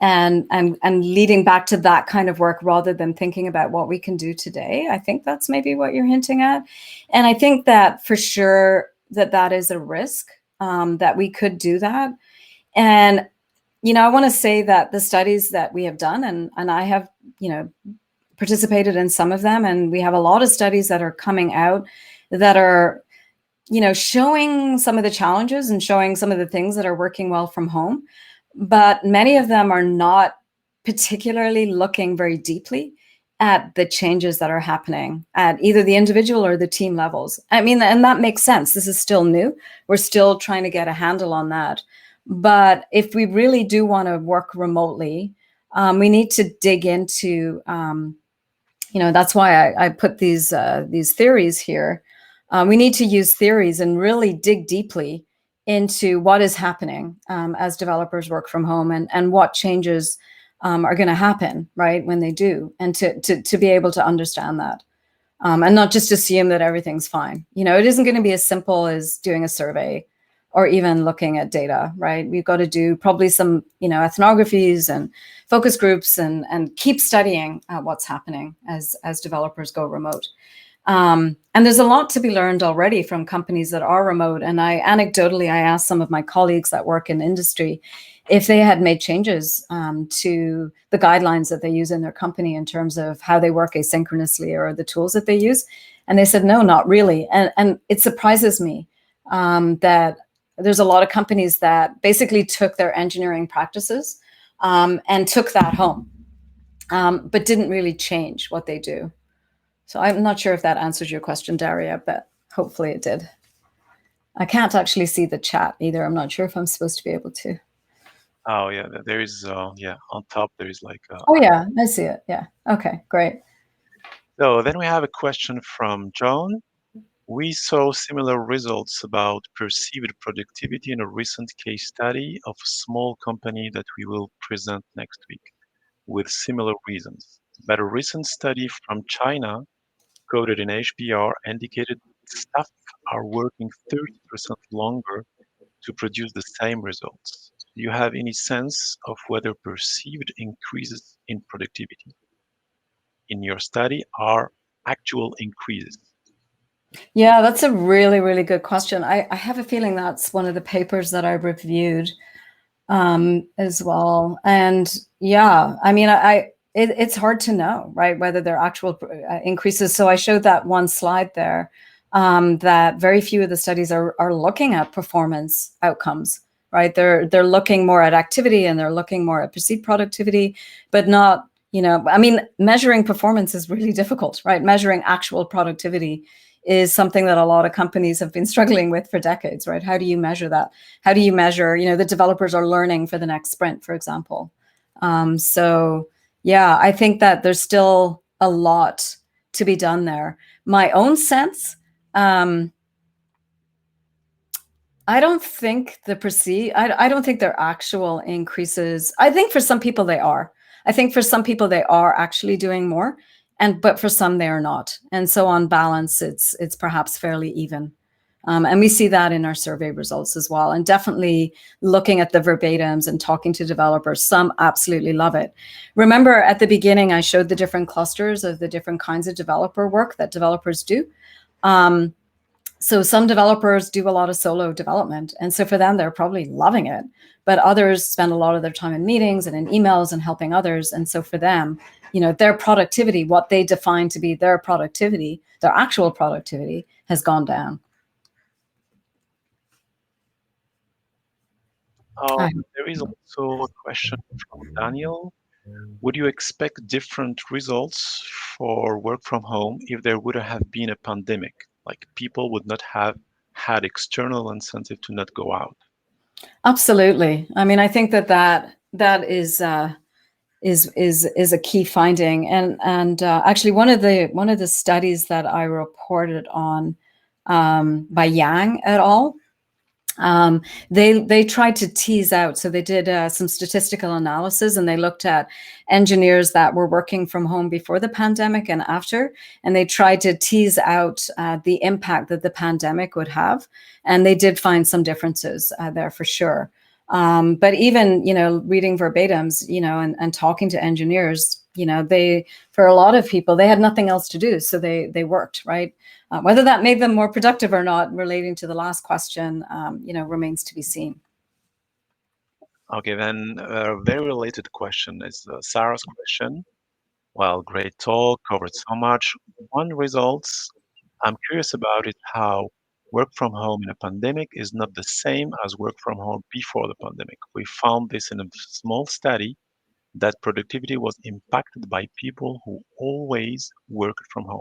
B: and leading back to that kind of work rather than thinking about what we can do today? I think that's maybe what you're hinting at. And I think that for sure that is a risk, that we could do that. And I want to say that the studies that we have done, and I have, participated in some of them, and we have a lot of studies that are coming out that are, showing some of the challenges and showing some of the things that are working well from home. But many of them are not particularly looking very deeply at the changes that are happening at either the individual or the team levels. I mean, and that makes sense. This is still new. We're still trying to get a handle on that. But if we really do want to work remotely, we need to dig into, that's why I put these theories here. We need to use theories and really dig deeply into what is happening as developers work from home, and what changes are going to happen, right, when they do, and to be able to understand that. And not just assume that everything's fine. It isn't going to be as simple as doing a survey or even looking at data, right? We've got to do probably some, ethnographies and focus groups and keep studying what's happening as developers go remote. And there's a lot to be learned already from companies that are remote. And I asked some of my colleagues that work in industry if they had made changes to the guidelines that they use in their company in terms of how they work asynchronously or the tools that they use. And they said, no, not really. And it surprises me that there's a lot of companies that basically took their engineering practices and took that home, but didn't really change what they do. So I'm not sure if that answers your question, Daria, but hopefully it did. I can't actually see the chat either. I'm not sure if I'm supposed to be able to.
A: Oh yeah, there is on top there is like.
B: Oh yeah, I see it. Yeah. Okay, great.
A: So then we have a question from John. We saw similar results about perceived productivity in a recent case study of a small company that we will present next week, with similar reasons. But a recent study from China, quoted in HBR, indicated staff are working 30% longer to produce the same results. Do you have any sense of whether perceived increases in productivity in your study are actual increases?
B: Yeah, that's a really, really good question. I have a feeling that's one of the papers that I reviewed as well. And yeah, I mean, it's hard to know, right, whether they're actual increases. So I showed that one slide there, that very few of the studies are looking at performance outcomes, right? They're looking more at activity, and they're looking more at perceived productivity, but not, I mean, measuring performance is really difficult, right? Measuring actual productivity is something that a lot of companies have been struggling with for decades, right? How do you measure that? How do you measure, the developers are learning for the next sprint, for example? So yeah, I think that there's still a lot to be done there. My own sense, I don't think I don't think they're actual increases. I think for some people they are. I think for some people they are actually doing more, but for some they are not. And so on balance, it's perhaps fairly even. And we see that in our survey results as well. And definitely looking at the verbatims and talking to developers, some absolutely love it. Remember at the beginning, I showed the different clusters of the different kinds of developer work that developers do. So some developers do a lot of solo development. And so for them, they're probably loving it. But others spend a lot of their time in meetings and in emails and helping others. And so for them, their productivity, what they define to be their productivity, their actual productivity, has gone down.
A: There is also a question from Daniel. Would you expect different results for work from home if there would have been a pandemic? Like people would not have had external incentive to not go out.
B: Absolutely. I mean, I think that is a key finding, and actually one of the studies that I reported on by Yang et al. They tried to tease out, so they did some statistical analysis, and they looked at engineers that were working from home before the pandemic and after, and they tried to tease out the impact that the pandemic would have, and they did find some differences there for sure. But even reading verbatims, and talking to engineers, for a lot of people, they had nothing else to do, so they worked, right? Whether that made them more productive or not, relating to the last question, remains to be seen.
A: Okay, then a very related question is Sarah's question. Well, great talk, covered so much. One results I'm curious about is how work from home in a pandemic is not the same as work from home before the pandemic. We found this in a small study that productivity was impacted by people who always worked from home.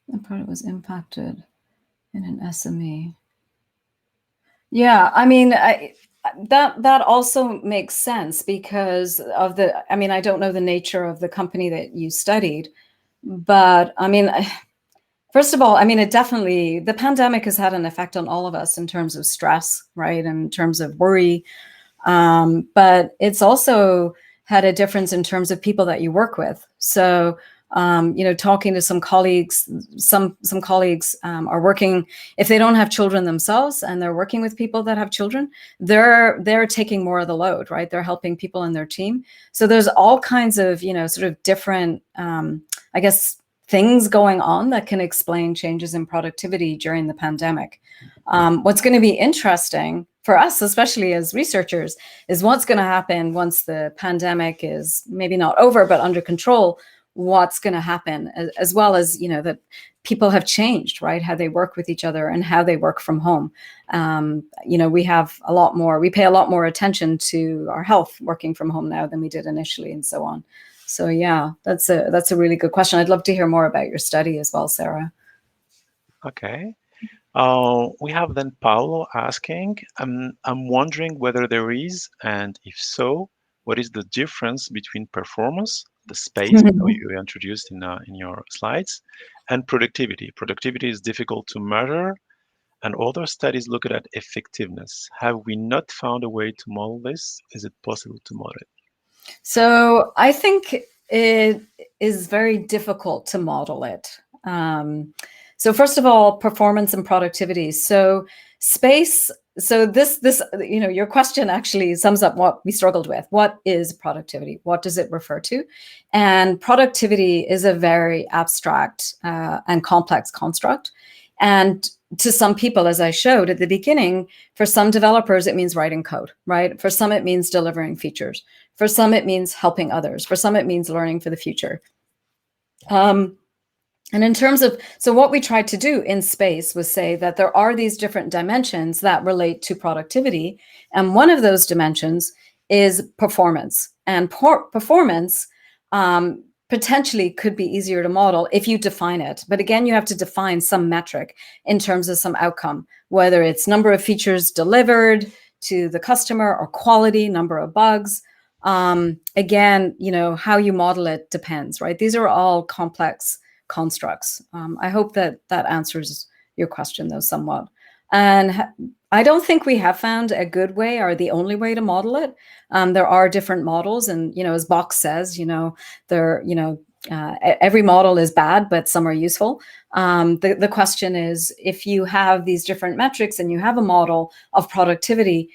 B: The product was impacted in an SME. Yeah, I mean, that also makes sense because of I don't know the nature of the company that you studied, but I mean, first of all, I mean, the pandemic has had an effect on all of us in terms of stress, right? And in terms of worry. But it's also had a difference in terms of people that you work with. So, talking to some colleagues, some colleagues are working, if they don't have children themselves and they're working with people that have children, they're taking more of the load, right? They're helping people in their team. So there's all kinds of, sort of different, I guess, things going on that can explain changes in productivity during the pandemic. What's going to be interesting for us, especially as researchers, is what's going to happen once the pandemic is maybe not over, but under control. What's going to happen, as well as, that people have changed, right? How they work with each other and how they work from home. We pay a lot more attention to our health working from home now than we did initially, and so on. So yeah, that's a really good question. I'd love to hear more about your study as well, Sarah.
A: Okay. We have then Paulo asking, I'm wondering whether there is, and if so, what is the difference between performance, the space you introduced in your slides, and productivity? Productivity is difficult to measure, and other studies look at effectiveness. Have we not found a way to model this? Is it possible to model it?
B: So I think it is very difficult to model it. So first of all, performance and productivity. So space. So this, your question actually sums up what we struggled with. What is productivity? What does it refer to? And productivity is a very abstract and complex construct. And to some people, as I showed at the beginning, for some developers, it means writing code, right? For some, it means delivering features. For some, it means helping others. For some, it means learning for the future. And in terms of, so what we tried to do in space was say that there are these different dimensions that relate to productivity. And one of those dimensions is performance. And performance potentially could be easier to model if you define it. But again, you have to define some metric in terms of some outcome, whether it's number of features delivered to the customer or quality, number of bugs. Again, how you model it depends, right? These are all complex constructs. I hope that answers your question, though, somewhat. And I don't think we have found a good way or the only way to model it. There are different models, and as Box says, every model is bad, but some are useful. The question is, if you have these different metrics and you have a model of productivity,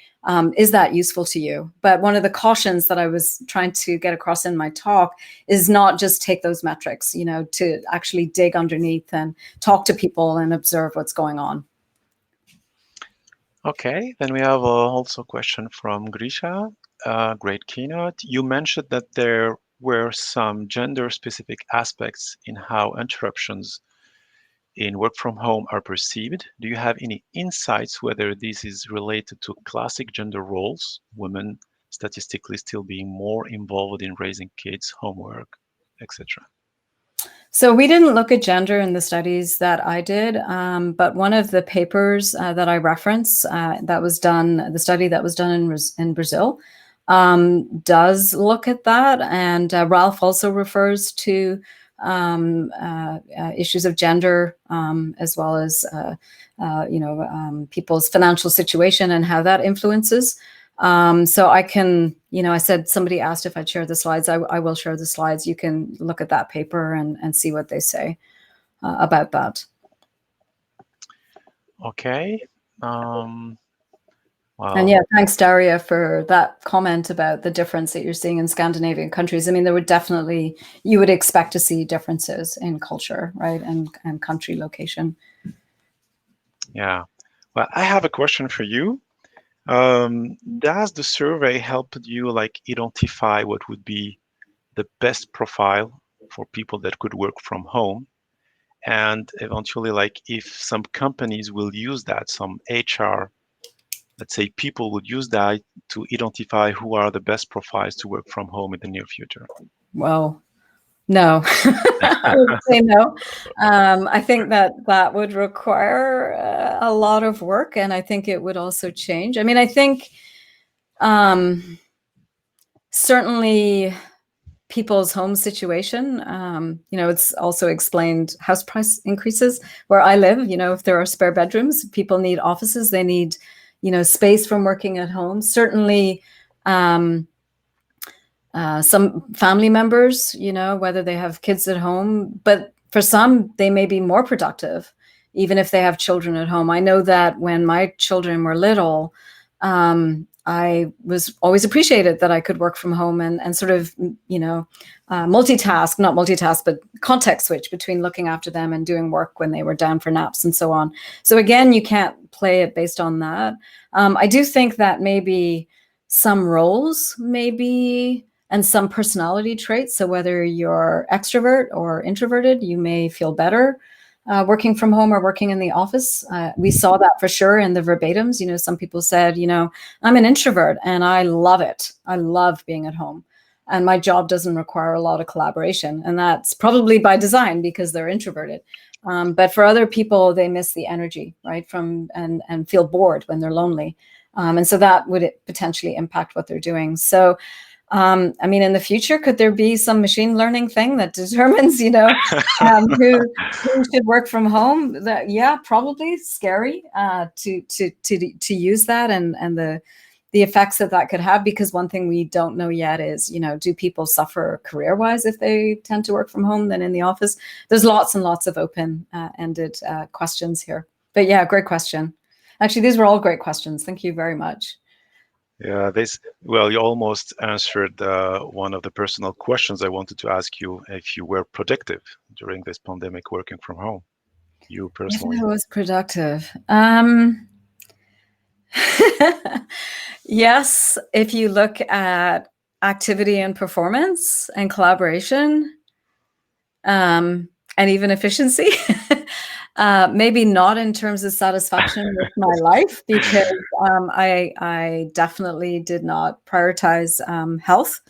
B: Is that useful to you? But one of the cautions that I was trying to get across in my talk is not just take those metrics, to actually dig underneath and talk to people and observe what's going on.
A: Okay, then we have also a question from Grisha. Great keynote. You mentioned that there were some gender-specific aspects in how interruptions in work from home are perceived. Do you have any insights whether this is related to classic gender roles, women statistically still being more involved in raising kids, homework, etc.?
B: So we didn't look at gender in the studies that I did, but one of the papers that I reference the study that was done in Brazil, does look at that. And Ralph also refers to issues of gender, as well as people's financial situation and how that influences. So I can, I said somebody asked if I'd share the slides. I will share the slides. You can look at that paper and see what they say about that.
A: Okay. Wow.
B: And yeah, thanks, Daria, for that comment about the difference that you're seeing in Scandinavian countries. I mean, you would expect to see differences in culture, right, and country location.
A: Yeah. Well, I have a question for you. Does the survey help you identify what would be the best profile for people that could work from home? And eventually, if some companies will use that, some HR, let's say people would use that to identify who are the best profiles to work from home in the near future?
B: Well, no, I would say no. I think that would require a lot of work, and I think it would also change. I mean, I think certainly people's home situation, it's also explained house price increases where I live. If there are spare bedrooms, people need offices, they need, space from working at home. Certainly, some family members, whether they have kids at home, but for some, they may be more productive, even if they have children at home. I know that when my children were little, I was always appreciated that I could work from home and sort of, not multitask, but context switch between looking after them and doing work when they were down for naps and so on. So again, you can't play it based on that. I do think that maybe some roles and some personality traits. So whether you're extrovert or introverted, you may feel better working from home or working in the office. We saw that for sure in the verbatims. Some people said, I'm an introvert and I love it. I love being at home. And my job doesn't require a lot of collaboration. And that's probably by design because they're introverted. But for other people, they miss the energy, right? And feel bored when they're lonely. And so that would potentially impact what they're doing. So, I mean, in the future, could there be some machine learning thing that determines, who should work from home? Yeah, probably scary to use that and the effects that could have. Because one thing we don't know yet is, do people suffer career-wise if they tend to work from home than in the office? There's lots and lots of open-ended questions here. But yeah, great question. Actually, these were all great questions. Thank you very much.
A: Yeah, you almost answered one of the personal questions I wanted to ask you, if you were productive during this pandemic working from home, you personally.
B: If I was productive. Yes, if you look at activity and performance and collaboration, and even efficiency, maybe not in terms of satisfaction with my life, because I definitely did not prioritize health.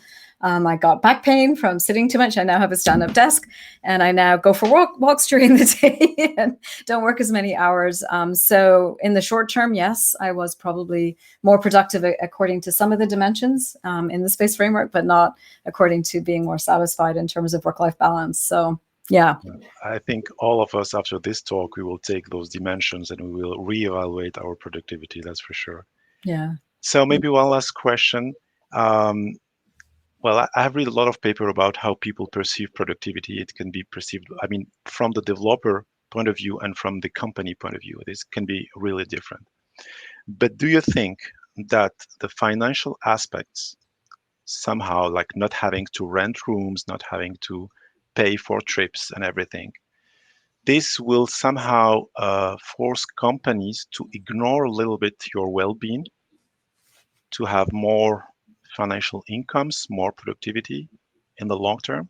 B: I got back pain from sitting too much. I now have a stand-up desk, and I now go for walks during the day and don't work as many hours. So in the short term, yes, I was probably more productive according to some of the dimensions in the space framework, but not according to being more satisfied in terms of work-life balance. So yeah.
A: I think all of us after this talk, we will take those dimensions and we will reevaluate our productivity, that's for sure.
B: Yeah.
A: So maybe one last question. Well, I have read a lot of paper about how people perceive productivity. It can be perceived, I mean, from the developer point of view and from the company point of view. This can be really different. But do you think that the financial aspects somehow, like not having to rent rooms, not having to pay for trips and everything, this will somehow force companies to ignore a little bit your well-being, to have more financial incomes, more productivity in the long term?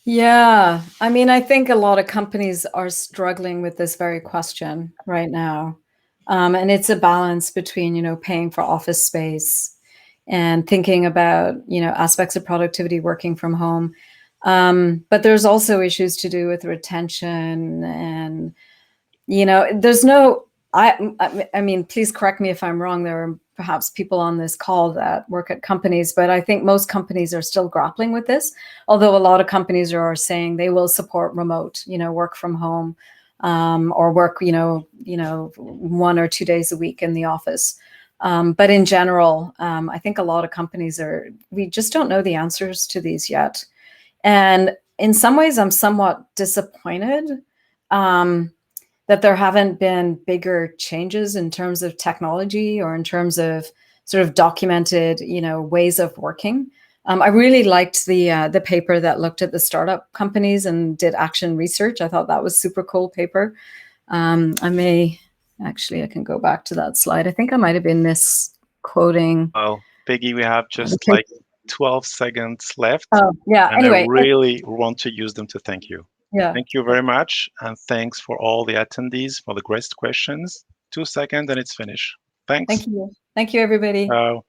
B: Yeah, I mean, I think a lot of companies are struggling with this very question right now. And it's a balance between, paying for office space and thinking about, aspects of productivity working from home. But there's also issues to do with retention and, there's no, I mean, please correct me if I'm wrong. There are perhaps people on this call that work at companies, but I think most companies are still grappling with this. Although a lot of companies are saying they will support remote, work from home, or work, 1 or 2 days a week in the office. But in general, I think a lot of companies we just don't know the answers to these yet. And in some ways, I'm somewhat disappointed. That there haven't been bigger changes in terms of technology or in terms of sort of documented, ways of working. I really liked the paper that looked at the startup companies and did action research. I thought that was super cool paper. I can go back to that slide. I think I might have been misquoting.
A: Well, Peggy, we have
B: the
A: just
B: paper.
A: like 12 seconds left,
B: Oh, yeah.
A: and I
B: Anyway,
A: really want to use them to thank you.
B: yeah.
A: Thank you very much, and thanks for all the attendees for the great questions. 2 seconds and it's finished. Thanks.
B: Thank you. Thank you, everybody.
A: Ciao.